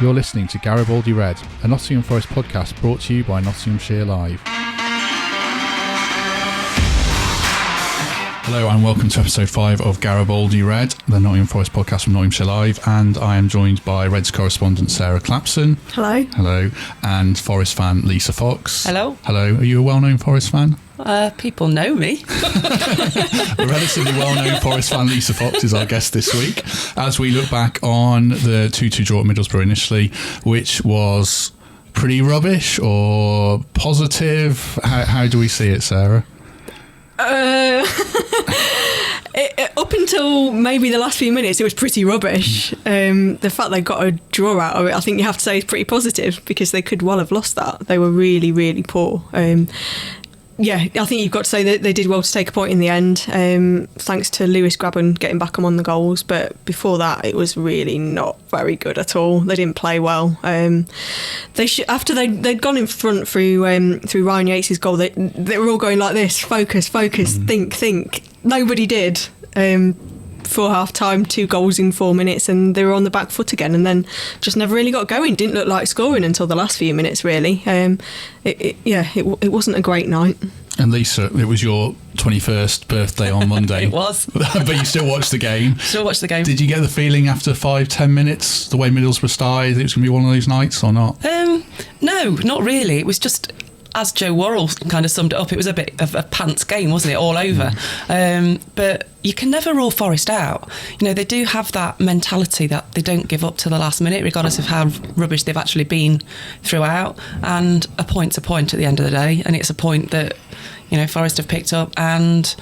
You're listening to Garibaldi Red, a Nottingham Forest podcast brought to you by Nottinghamshire Live. Hello and welcome to episode 5 of Garibaldi Red, the Nottingham Forest podcast from Nottinghamshire Live, and I am joined by Reds correspondent Sarah Clapson. Hello. Hello. And Forest fan Lisa Fox. Hello. Hello. Are you a well-known Forest fan? People know me. A relatively well-known Forest fan, Lisa Fox, is our guest this week as we look back on the 2-2 draw at Middlesbrough initially, which was pretty rubbish or positive. How do we see it, Sarah? Up until maybe the last few minutes, it was pretty rubbish. The fact they got a draw out of it, I think you have to say is pretty positive, because they could well have lost that. They were really, really poor. Yeah, I think you've got to say that they did well to take a point in the end, thanks to Lewis Grabban getting back on the goals. But before that, it was really not very good at all. They didn't play well. After they'd gone in front through Ryan Yates' goal, they were all going like this: focus, think. Nobody did. Before half time, 2 goals in 4 minutes, and they were on the back foot again, and then just never really got going. Didn't look like scoring until the last few minutes, really. It wasn't a great night. And Lisa, it was your 21st birthday on Monday. It was. But you still watched the game. Still watched the game. Did you get the feeling after 5-10 minutes, the way Middlesbrough started, it was going to be one of those nights or not? No, not really. It was just, as Joe Worrell kind of summed it up, it was a bit of a pants game, wasn't it, all over? But you can never rule Forest out. You know, they do have that mentality that they don't give up to the last minute, regardless of how rubbish they've actually been throughout. And a point's a point at the end of the day, and it's a point that, you know, Forest have picked up and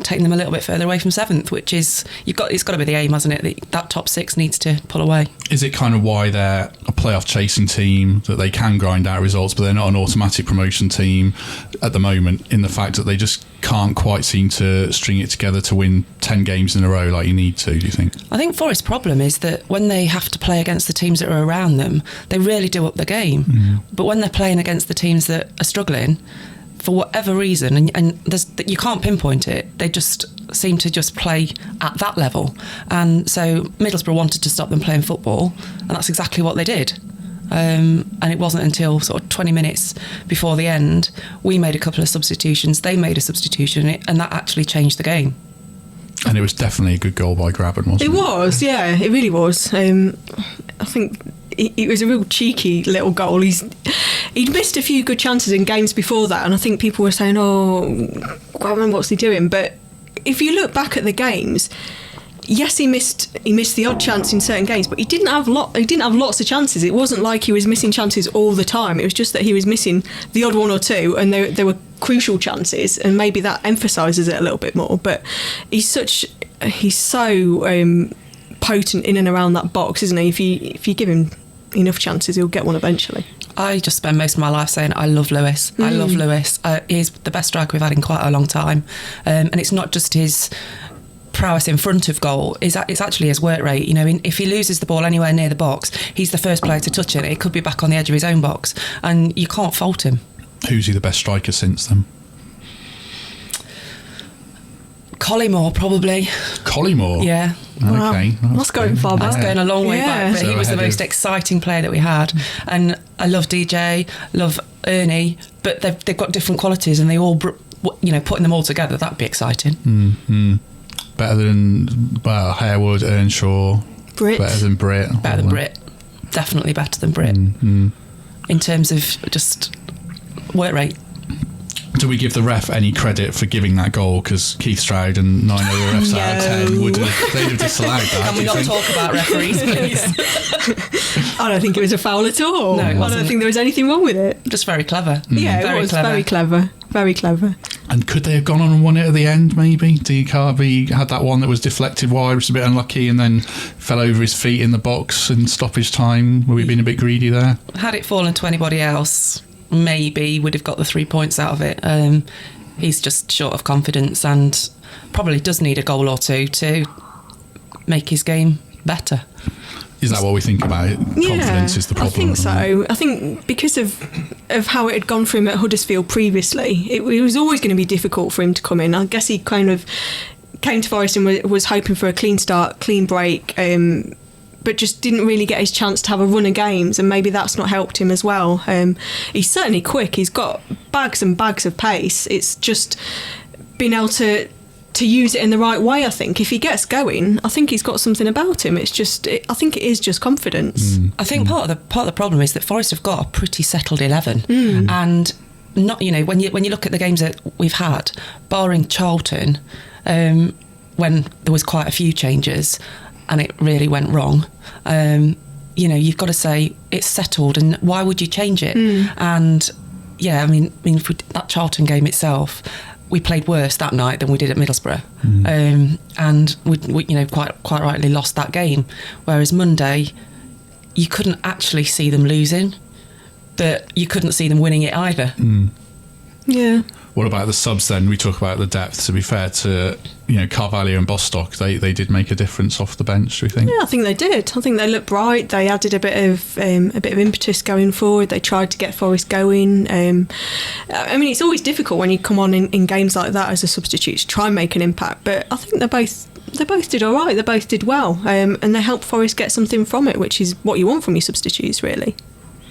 taking them a little bit further away from 7th, which is, it's got to be the aim, hasn't it? That top 6 needs to pull away. Is it kind of why they're a playoff chasing team, that they can grind out results, but they're not an automatic promotion team at the moment, in the fact that they just can't quite seem to string it together to win 10 games in a row like you need to, do you think? I think Forest's problem is that when they have to play against the teams that are around them, they really do up the game. But when they're playing against the teams that are struggling, for whatever reason, and you can't pinpoint it, they just seem to just play at that level. And so Middlesbrough wanted to stop them playing football, and that's exactly what they did. And it wasn't until sort of 20 minutes before the end, we made a couple of substitutions, they made a substitution, and that actually changed the game. And it was definitely a good goal by Grabban, wasn't it? It was, yeah, it really was. I think it was a real cheeky little goal. He'd missed a few good chances in games before that, and I think people were saying, "Oh, Grabban, what's he doing?" But if you look back at the games, yes, he missed the odd chance in certain games, but he didn't have lots of chances. It wasn't like he was missing chances all the time. It was just that he was missing the odd one or two, and there were crucial chances, and maybe that emphasises it a little bit more. But he's so potent in and around that box, isn't he? If you give him enough chances, he'll get one eventually. I just spend most of my life saying I love Lewis. I love Lewis. He's the best striker we've had in quite a long time, and it's not just his prowess in front of goal, it's actually his work rate. You know, if he loses the ball anywhere near the box, he's the first player to touch it. It could be back on the edge of his own box, and you can't fault him. Who's he the best striker since then? Collymore, probably. Collymore? Yeah. Okay. Wow. That's going far back. That's going a long way back, but so he was the most exciting player that we had. And I love DJ, love Ernie, but they've got different qualities, and they all, putting them all together, that'd be exciting. Mm-hmm. Better than Harewood, Earnshaw. Britt. Better than Britt. Better than Britt. Definitely better than Britt. Mm-hmm. In terms of just work rate. Do we give the ref any credit for giving that goal? Because Keith Stroud and 9 other refs out of 10 they'd have disallowed that. Can we not talk about referees, please? I don't think it was a foul at all. No, it wasn't. I don't think there was anything wrong with it. Just very clever. Yeah, it was very clever. Very clever. And could they have gone on and won it at the end, maybe? Carvey had that one that was deflected wide, which was a bit unlucky, and then fell over his feet in the box in stoppage time. Were we being a bit greedy there? Had it fallen to anybody else, maybe would have got the 3 points out of it. He's just short of confidence and probably does need a goal or two to make his game better. Is that what we think about it? Confidence is the problem. I think so. I think because of how it had gone for him at Huddersfield previously, it was always going to be difficult for him to come in. I guess he kind of came to Forest and was hoping for a clean start, clean break, but just didn't really get his chance to have a run of games, and maybe that's not helped him as well. He's certainly quick. He's got bags and bags of pace. It's just being able to use it in the right way. I think if he gets going, I think he's got something about him. It's just, I think it is just confidence. I think part of the problem is that Forest have got a pretty settled 11, and not, you know, when you look at the games that we've had, barring Charlton, when there was quite a few changes and it really went wrong, you know, you've got to say it's settled, and why would you change it? And yeah, I mean, if that Charlton game itself, we played worse that night than we did at Middlesbrough, and we you know, quite rightly lost that game. Whereas Monday, you couldn't actually see them losing, but you couldn't see them winning it either. Yeah. What about the subs then? We talk about the depth. To be fair to, you know, Carvalho and Bostock, they did make a difference off the bench, do you think? Yeah, I think they did. I think they looked bright. They added a bit of impetus going forward. They tried to get Forest going. I mean, it's always difficult when you come on in games like that as a substitute to try and make an impact. But I think they both did all right. They both did well, and they helped Forest get something from it, which is what you want from your substitutes, really.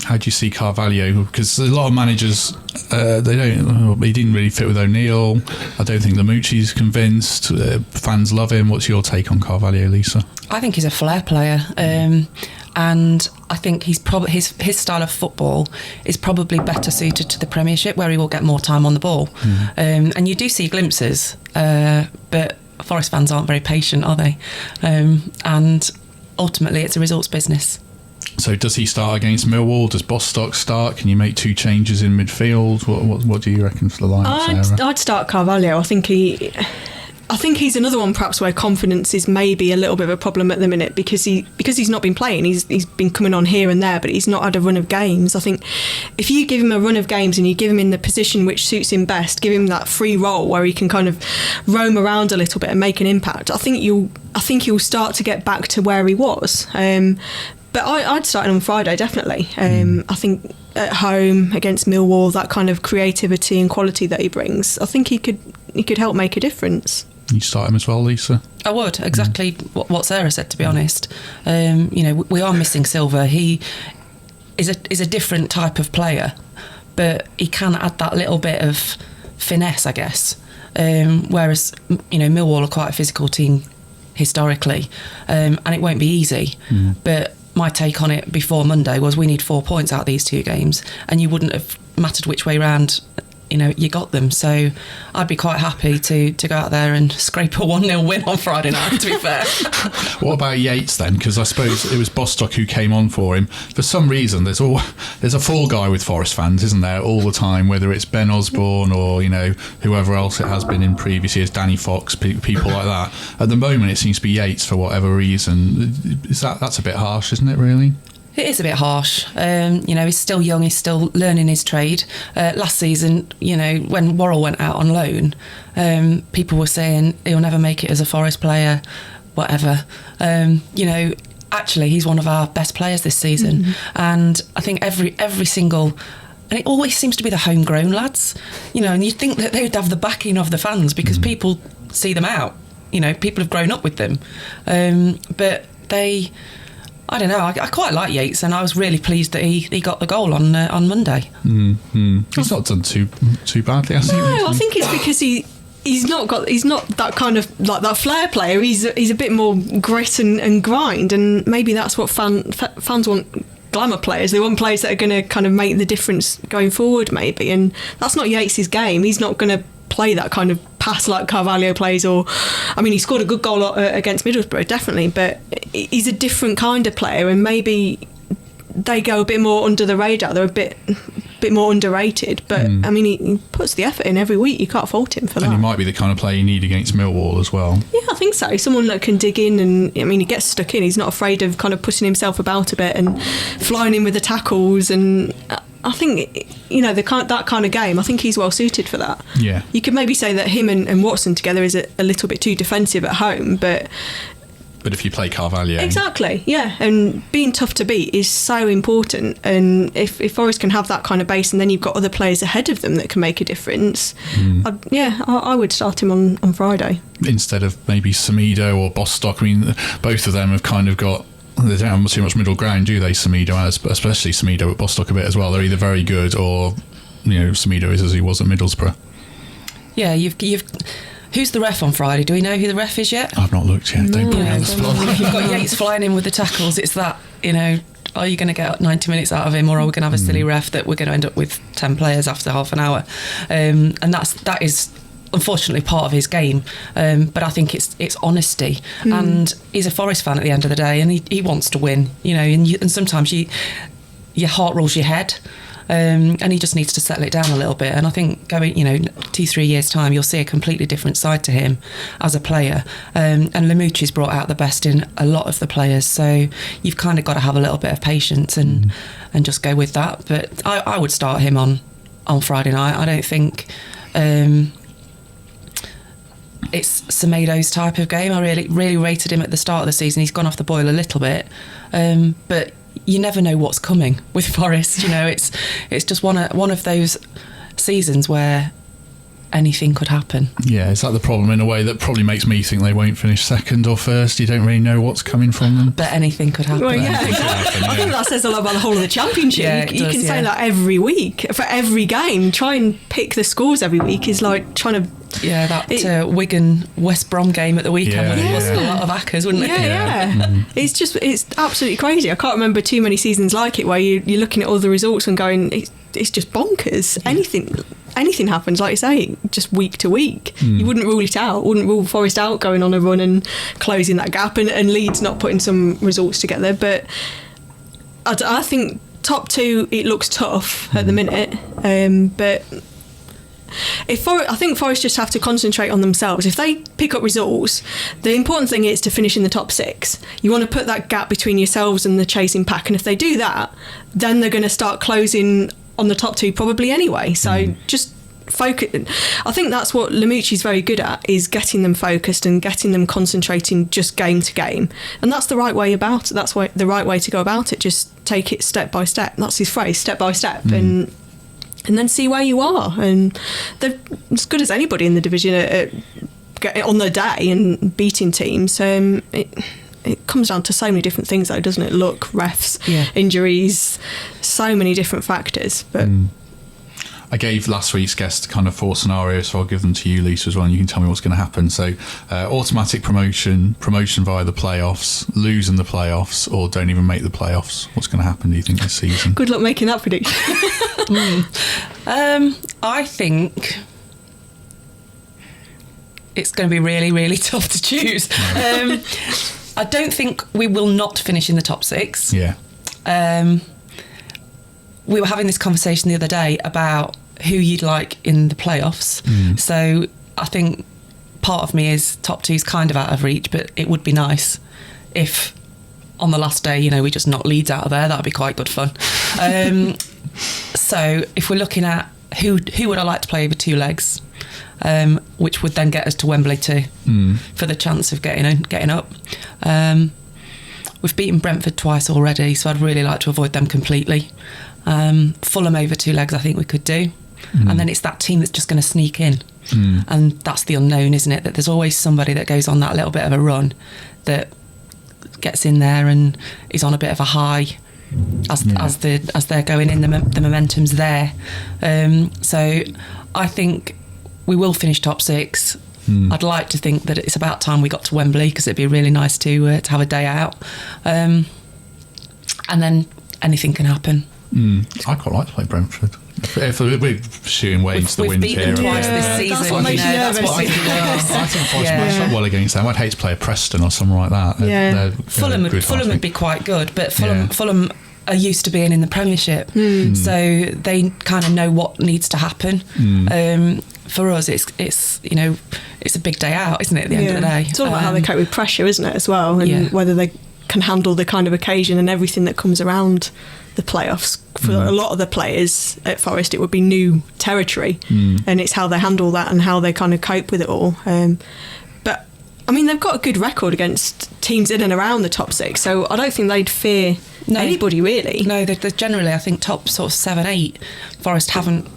How do you see Carvalho? Because a lot of managers, he didn't really fit with O'Neill. I don't think Lamucci's convinced. Fans love him. What's your take on Carvalho, Lisa? I think he's a flair player, and I think he's probably his style of football is probably better suited to the Premiership, where he will get more time on the ball. And you do see glimpses, but Forest fans aren't very patient, are they? And ultimately, it's a results business. So does he start against Millwall? Does Bostock start? Can you make two changes in midfield? What do you reckon for the lineup, Sarah? I'd start Carvalho. I think he's another one perhaps where confidence is maybe a little bit of a problem at the minute, because he's not been playing. He's been coming on here and there, but he's not had a run of games. I think if you give him a run of games and you give him in the position which suits him best, give him that free role where he can kind of roam around a little bit and make an impact, I think he'll start to get back to where he was. But I'd start him on Friday, definitely. I think at home against Millwall, that kind of creativity and quality that he brings, I think he could help make a difference. You start him as well, Lisa? I would, exactly what Sarah said, to be honest. You know, we are missing Silva. He is a different type of player, but he can add that little bit of finesse, I guess. Whereas, you know, Millwall are quite a physical team historically, and it won't be easy. But my take on it before Monday was we need 4 points out of these two games, and you wouldn't have mattered which way round, you know, you got them. So I'd be quite happy to go out there and scrape a 1-0 win on Friday night, to be fair. What about Yates then? Because I suppose it was Bostock who came on for him. For some reason, there's a fall guy with Forest fans, isn't there, all the time, whether it's Ben Osborne or, you know, whoever else it has been in previous years, Danny Fox, people like that. At the moment, it seems to be Yates for whatever reason. That's a bit harsh, isn't it, really? It is a bit harsh. You know, he's still young, he's still learning his trade. Last season, you know, when Worrell went out on loan, people were saying he'll never make it as a Forest player, whatever. You know, actually, he's one of our best players this season. And I think every single... And it always seems to be the homegrown lads, you know, and you'd think that they would have the backing of the fans because people see them out. You know, people have grown up with them. But they... I don't know. I quite like Yates, and I was really pleased that he got the goal on Monday. He's not done too badly, has he? No, I think it's because he's not that kind of like that flair player. He's a bit more grit and grind, and maybe that's what fans want. Glamour players. They want players that are going to kind of make the difference going forward, maybe, and that's not Yates' game. He's not going to play that kind of pass like Carvalho plays, or I mean, he scored a good goal against Middlesbrough, definitely, but he's a different kind of player, and maybe they go a bit more under the radar. They're a bit more underrated, but I mean, he puts the effort in every week. You can't fault him for that. And he might be the kind of player you need against Millwall as well. Yeah, I think so. Someone that can dig in, and I mean, he gets stuck in. He's not afraid of kind of putting himself about a bit and flying in with the tackles, and I think, you know, that kind of game, I think he's well suited for that. Yeah. You could maybe say that him and Watson together is a little bit too defensive at home, but if you play Carvalho... Exactly, yeah. And being tough to beat is so important. And if Forest can have that kind of base, and then you've got other players ahead of them that can make a difference, I would start him on Friday. Instead of maybe Semedo or Bostock. I mean, both of them have kind of got they don't have too much middle ground, do they? Semedo, especially Semedo at Bostock a bit as well. They're either very good or, Semedo is as he was at Middlesbrough. Yeah, you've. Who's the ref on Friday? Do we know who the ref is yet? I've not looked yet. Don't put me on the spot. You've got Yates flying in with the tackles. It's that, are you going to get 90 minutes out of him, or are we going to have a silly ref that we're going to end up with 10 players after half an hour? And that is unfortunately part of his game. But I think it's honesty. And he's a Forest fan at the end of the day, and he wants to win. And sometimes your heart rolls your head. And he just needs to settle it down a little bit. And I think going, 2-3 years' time, you'll see a completely different side to him as a player. And Lamouchi's brought out the best in a lot of the players. So you've kind of got to have a little bit of patience and just go with that. But I would start him on Friday night. I don't think it's Semedo's type of game. I really rated him at the start of the season. He's gone off the boil a little bit, but you never know what's coming with Forest. It's just one of those seasons where anything could happen. Yeah, is that the problem in a way that probably makes me think they won't finish second or first? You don't really know what's coming from them. But anything could happen. Well, yeah, I think that says a lot about the whole of the Championship. Yeah, you can say that every week for every game. Try and pick the scores every week is like trying to. Yeah, that Wigan West Brom game at the weekend would have a lot of hackers, wouldn't it? Yeah. It's absolutely crazy. I can't remember too many seasons like it where you're looking at all the results and going, it's just bonkers. Yeah. Anything happens, like you say, just week to week. You wouldn't rule it out. Wouldn't rule Forest out going on a run and closing that gap, and Leeds not putting some results together. But I think top two, it looks tough at the minute. But I think Forest just have to concentrate on themselves. If they pick up results, the important thing is to finish in the top 6. You want to put that gap between yourselves and the chasing pack, and if they do that, then they're going to start closing on the top 2 probably anyway. So just focus. I think that's what Lamouchi's very good at, is getting them focused and getting them concentrating just game to game. And that's the right way about it. That's the right way to go about it. Just take it step by step. That's his phrase, step by step. And then see where you are. And they're as good as anybody in the division on their day and beating teams. It comes down to so many different things, though, doesn't it? Luck, refs, injuries, so many different factors. But I gave last week's guest kind of 4 scenarios, so I'll give them to you, Lisa, as well, and you can tell me what's going to happen. So, automatic promotion via the playoffs, losing the playoffs, or don't even make the playoffs. What's going to happen, do you think, this season? Good luck making that prediction. I think it's going to be really, really tough to choose. I don't think we will not finish in the top 6. Yeah. We were having this conversation the other day about who you'd like in the playoffs. So I think part of me is top 2's kind of out of reach, but it would be nice if on the last day, we just knock Leeds out of there. That'd be quite good fun. So if we're looking at who would I like to play over 2 legs, which would then get us to Wembley too, for the chance of getting up. We've beaten Brentford twice already, so I'd really like to avoid them completely. Fulham over 2 legs, I think we could do. And then it's that team that's just going to sneak in. And that's the unknown, isn't it? That there's always somebody that goes on that little bit of a run that gets in there and is on a bit of a high as they're going in. The momentum's there. So I think we will finish top 6. I'd like to think that it's about time we got to Wembley, because it'd be really nice to have a day out. And then anything can I quite like to play Brentford. If we're pursuing ways to win We've beaten them twice this season. That's what makes you nervous. I think Forest matched up well against them. I'd hate to play a Preston or something like that. They're Fulham would be quite good, but Fulham are used to being in the Premiership, so they kind of know what needs to happen. For us, it's a big day out, isn't it? At the end of the day, it's all about how they cope with pressure, isn't it, as well, and whether they can handle the kind of occasion and everything that comes around the playoffs. For a lot of the players at Forest, it would be new territory, and it's how they handle that and how they kind of cope with it all. But I mean, they've got a good record against teams in and around the top 6, so I don't think they'd fear anybody really. No, they're generally, I think, top sort of 7-8. Forest haven't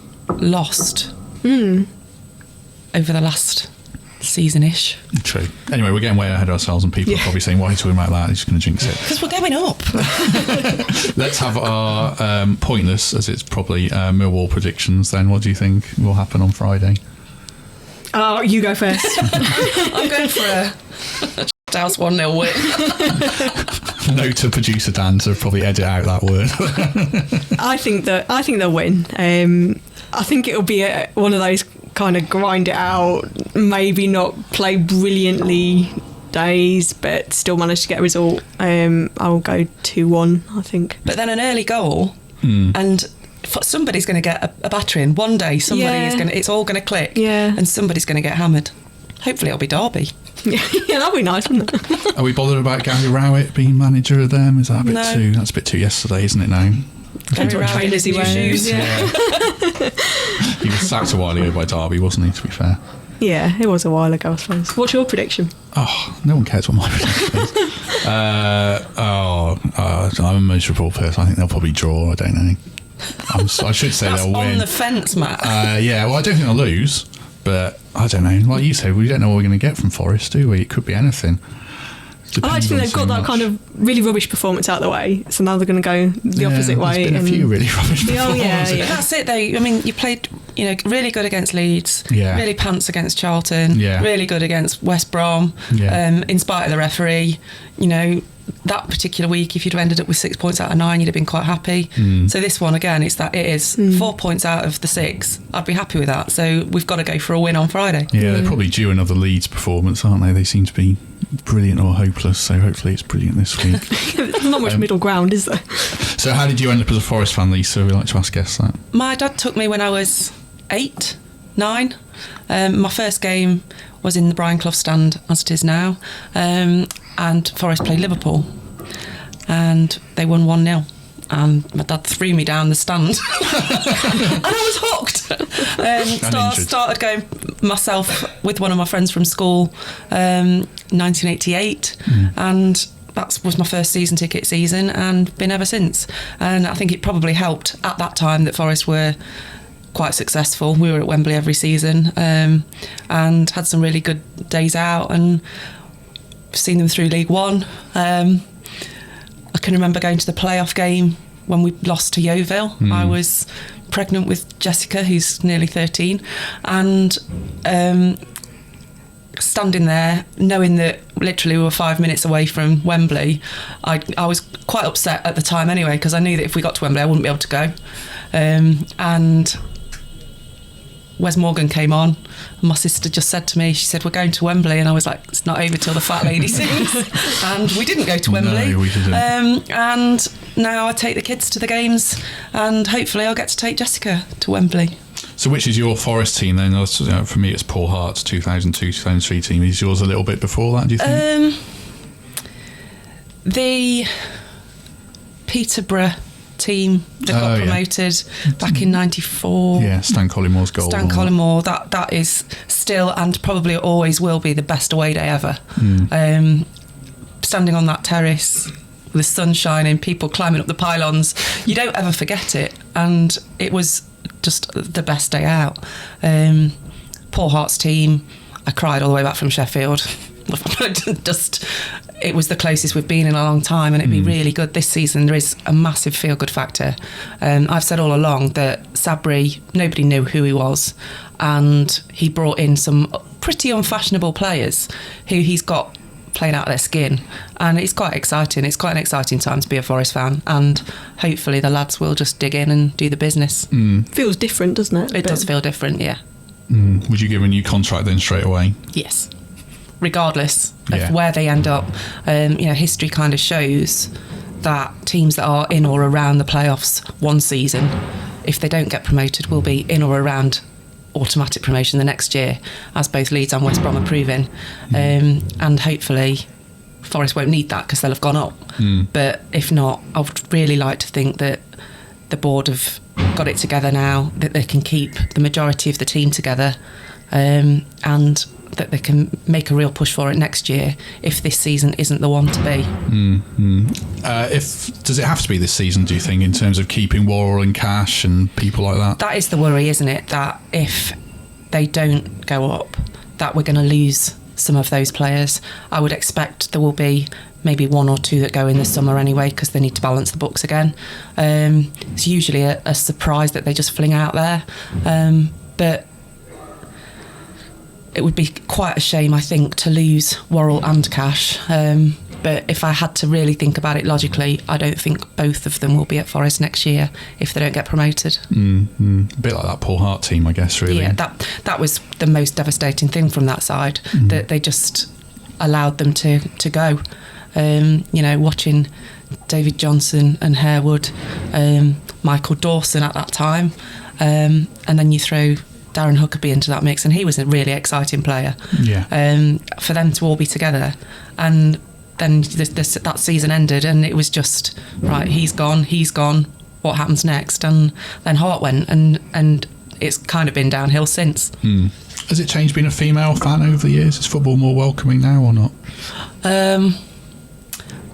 lost over the last season-ish. True. Anyway, we're getting way ahead of ourselves, and people are probably saying, "Why are you talking about that? He's just going to jinx it." Because we're going up. Let's have our pointless, as it's probably Millwall predictions. Then, what do you think will happen on Friday? Oh, you go first. I'm going for a House 1-0 win. Note to producer Dan to probably edit out that word. I think they'll win. I think it'll be one of those kind of grind it out, maybe not play brilliantly days, but still manage to get a result. I'll go 2-1, I think. But then an early goal, and somebody's going to get a battering. One day, it's all going to click, and somebody's going to get hammered. Hopefully it'll be Derby. Yeah, that'd be nice, wouldn't it? Are we bothered about Gary Rowett being manager of them? Is that that's a bit too yesterday, isn't it now? Depends what trainers he wears. Yeah. He was sacked a while ago by Derby, wasn't he, to be fair? Yeah, it was a while ago, I suppose. What's your prediction? Oh, no one cares what my prediction is. I'm a miserable person. I think they'll probably draw. I don't know. I should say they'll win. On the fence, Matt. Yeah, well, I don't think they'll lose, but I don't know. Like you said, we don't know what we're going to get from Forest, do we? It could be anything. I actually think they've got that kind of really rubbish performance out of the way, so now they're going to go the opposite way. There's been a few really rubbish performances. Yeah. But that's it, though. I mean, you played, really good against Leeds, really pants against Charlton, really good against West Brom. In spite of the referee, that particular week, if you'd have ended up with 6 points out of 9, you'd have been quite happy. So this one, again, it is 4 points out of the 6. I'd be happy with that. So we've got to go for a win on Friday. Yeah, they're probably due another Leeds performance, aren't they? They seem to be brilliant or hopeless, so hopefully it's brilliant this week. There's not much middle ground, is there? So how did you end up as a Forest fan, Lisa? We like to ask guests that. My dad took me when I was 8, 9. My first game was in the Brian Clough stand, as it is now, and Forest played Liverpool, and they won 1-0. And my dad threw me down the stand and I was hooked. Started going myself with one of my friends from school, 1988, and that was my first season ticket season, and been ever since. And I think it probably helped at that time that Forest were quite successful. We were at Wembley every season, and had some really good days out, and seen them through League One. I can remember going to the playoff game when we lost to Yeovil. I was pregnant with Jessica, who's nearly 13, and standing there knowing that literally we were 5 minutes away from Wembley, I was quite upset at the time anyway, because I knew that if we got to Wembley I wouldn't be able to go. And Wes Morgan came on, and my sister just said to me, she said, "We're going to Wembley," and I was like, "It's not over till the fat lady sings." And we didn't go to Wembley. No, we didn't. And now I take the kids to the games, and hopefully I'll get to take Jessica to Wembley. So which is your Forest team then? For me it's Paul Hart's 2002-2003 team. Is yours a little bit before that, do you think? The Peterborough team that got promoted back in 94. Yeah, Stan Collymmore's goal. Stan Collymore, that is still and probably always will be the best away day ever. Standing on that terrace with the sun shining, people climbing up the pylons, you don't ever forget it, and it was just the best day out. Paul Hart's team, I cried all the way back from Sheffield. It was the closest we've been in a long time, and it'd be really good this season. There is a massive feel-good factor. I've said all along that Sabri, nobody knew who he was, and he brought in some pretty unfashionable players who he's got playing out of their skin, and it's quite exciting. It's quite an exciting time to be a Forest fan, and hopefully the lads will just dig in and do the business. Feels different, doesn't it? It does feel different, yeah. Would you give a new contract then straight away? Yes, regardless of where they end up. History kind of shows that teams that are in or around the playoffs one season, if they don't get promoted, will be in or around automatic promotion the next year, as both Leeds and West Brom are proving. And hopefully Forest won't need that because they'll have gone up. But if not, I would really like to think that the board have got it together now, that they can keep the majority of the team together, and that they can make a real push for it next year if this season isn't the one to be. Does it have to be this season, do you think, in terms of keeping Worrell and Cash and people like that? That is the worry, isn't it? That if they don't go up, that we're going to lose some of those players. I would expect there will be maybe 1 or 2 that go in this summer anyway, because they need to balance the books again. It's usually a surprise that they just fling out there, but it would be quite a shame, I think, to lose Worrell and Cash. But if I had to really think about it logically, I don't think both of them will be at Forest next year if they don't get promoted. A bit like that Paul Hart team, I guess, really. Yeah, that was the most devastating thing from that side, that they just allowed them to go. Watching David Johnson and Harewood, Michael Dawson at that time, and then you throw Darren Huckabee into that mix, and he was a really exciting player. Yeah. For them to all be together, and then that season ended, and it was just right. He's gone. What happens next? And then Hart went, and it's kind of been downhill since. Has it changed being a female fan over the years? Is football more welcoming now or not?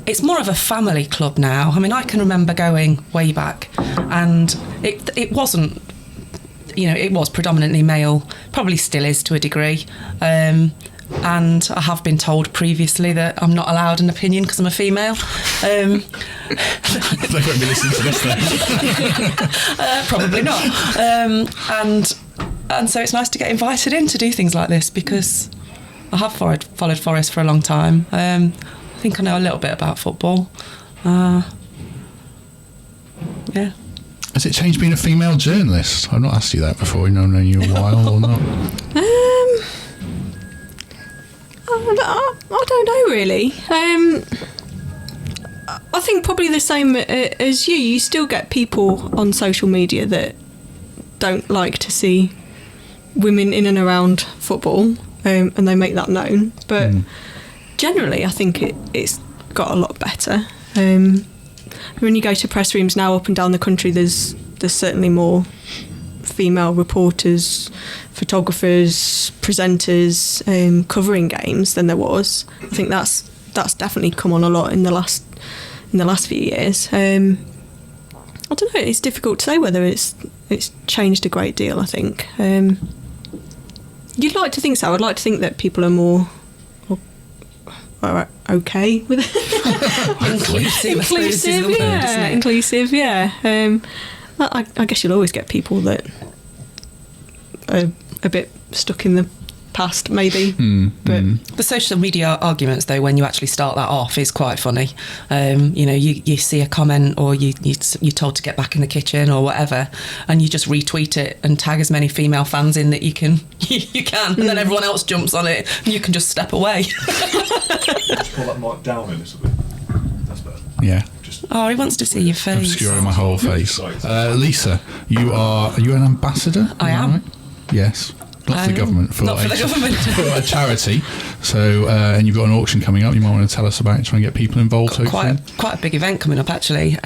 It's more of a family club now. I mean, I can remember going way back, and it wasn't. It was predominantly male. Probably still is to a degree. And I have been told previously that I'm not allowed an opinion because I'm a female. They won't be listening to this then. Probably not. And so it's nice to get invited in to do things like this, because I have followed Forest for a long time. I think I know a little bit about football. Yeah. Has it changed being a female journalist? I've not asked you that before. I've known you a while or not? I don't know really. I think probably the same as you. You still get people on social media that don't like to see women in and around football, and they make that known. But generally, I think it's got a lot better. When you go to press rooms now up and down the country, there's certainly more female reporters, photographers, presenters covering games than there was. I think that's definitely come on a lot in the last few years. I don't know. It's difficult to say whether it's changed a great deal. I think you'd like to think so. I'd like to think that people are more okay with it. Inclusive. Yeah. I guess you'll always get people that are a bit stuck in the past, maybe. But the social media arguments, though, when you actually start that off, is quite funny. You see a comment, or you're told to get back in the kitchen or whatever, and you just retweet it and tag as many female fans in that you can, and then everyone else jumps on it, and you can just step away. Just pull that mic down a little bit. That's better. Yeah. He wants to see your face. Obscuring my whole face. Lisa, are you an ambassador? I am. Right? Yes. Not for the government. Not for the government. For a charity. So, and you've got an auction coming up. You might want to tell us about it, try and get people involved. Quite a big event coming up, actually.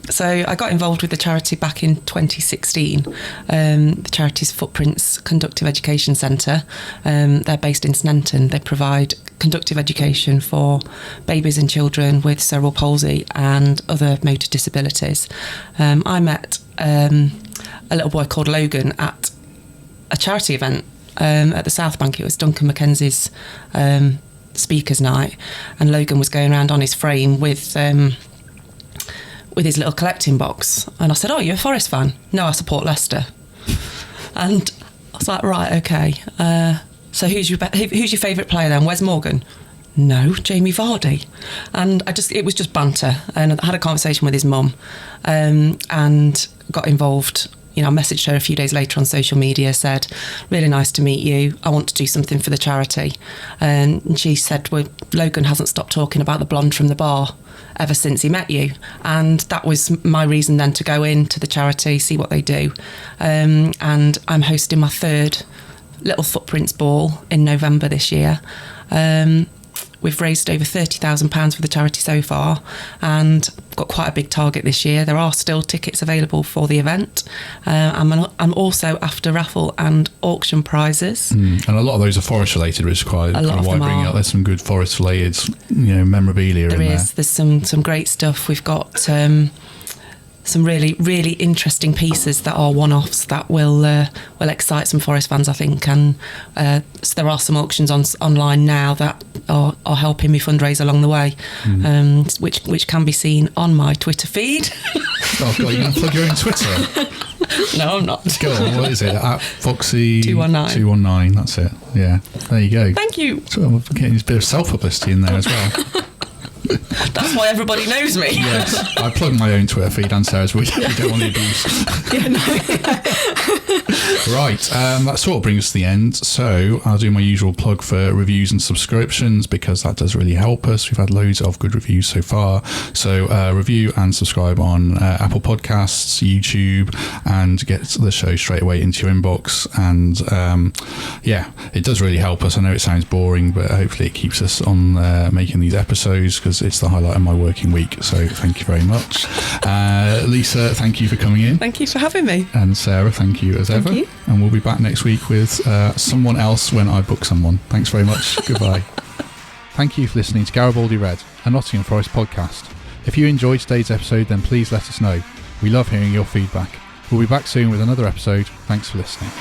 So I got involved with the charity back in 2016. The charity's Footprints Conductive Education Centre. They're based in Sneinton. They provide conductive education for babies and children with cerebral palsy and other motor disabilities. I met a little boy called Logan at a charity event at the South Bank. It was Duncan Mackenzie's speakers night, and Logan was going around on his frame with his little collecting box, and I said, "Oh, you're a Forest fan?" "No, I support Leicester." And I was like, "Right, okay. So who's your favourite player then? Wes Morgan?" "No, Jamie Vardy." And it was just banter, and I had a conversation with his mum, and got involved. I messaged her a few days later on social media, said, "Really nice to meet you. I want to do something for the charity." And she said, "Well, Logan hasn't stopped talking about the blonde from the bar ever since he met you." And that was my reason then to go into the charity, see what they do. And I'm hosting my third Little Footprints Ball in November this year. We've raised over £30,000 for the charity so far, and got quite a big target this year. There are still tickets available for the event. I'm also after raffle and auction prizes. And a lot of those are forest related, which is quite a lot of why them bringing are. up. There's some good forest related, memorabilia in there. There's some great stuff. We've got some really, really interesting pieces that are one-offs that will excite some Forest fans, I think. And so there are some auctions online now that are helping me fundraise along the way, which can be seen on my Twitter feed. Oh, God, you're going to plug your own Twitter? No, I'm not. Go on, what is it? At Foxy 219. 219, that's it. Yeah, there you go. Thank you. So we're getting a bit of self-publicity in there as well. That's why everybody knows me. Yes, I plug my own Twitter feed and Sarah's. We don't want the abuse. Right, that sort of brings us to the end. So I'll do my usual plug for reviews and subscriptions, because that does really help us. We've had loads of good reviews so far. So review and subscribe on Apple Podcasts, YouTube, and get the show straight away into your inbox. And it does really help us. I know it sounds boring, but hopefully it keeps us on making these episodes, because it's the highlight of my working week. So thank you very much. Lisa, thank you for coming in. Thank you for having me. And Sarah, thank you as ever. you. And we'll be back next week with someone else when I book someone. Thanks very much. Goodbye. Thank you for listening to Garibaldi Red, a Nottingham Forest podcast. If you enjoyed today's episode, then please let us know. We love hearing your feedback. We'll be back soon with another episode. Thanks for listening.